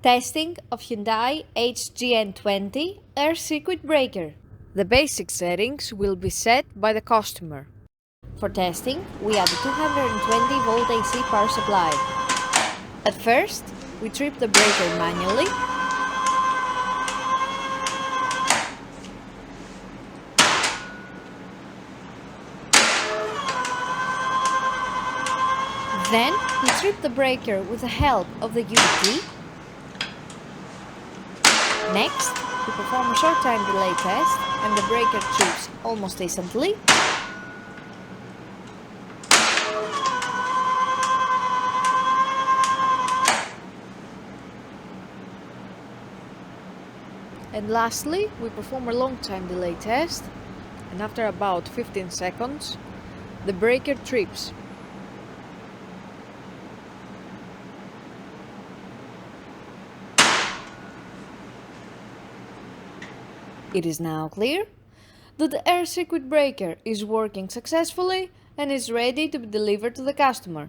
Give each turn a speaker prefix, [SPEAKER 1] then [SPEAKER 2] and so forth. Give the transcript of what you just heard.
[SPEAKER 1] Testing of Hyundai HGN20 air circuit breaker. The basic settings will be set by the customer. For testing, we add a 220 volt AC power supply. At first, we trip the breaker manually. Then, we trip the breaker with the help of the UT. Next, we perform a short time delay test and the breaker trips almost instantly. And lastly, we perform a long time delay test, and after about 15 seconds, the breaker trips. It is now clear that the air circuit breaker is working successfully and is ready to be delivered to the customer.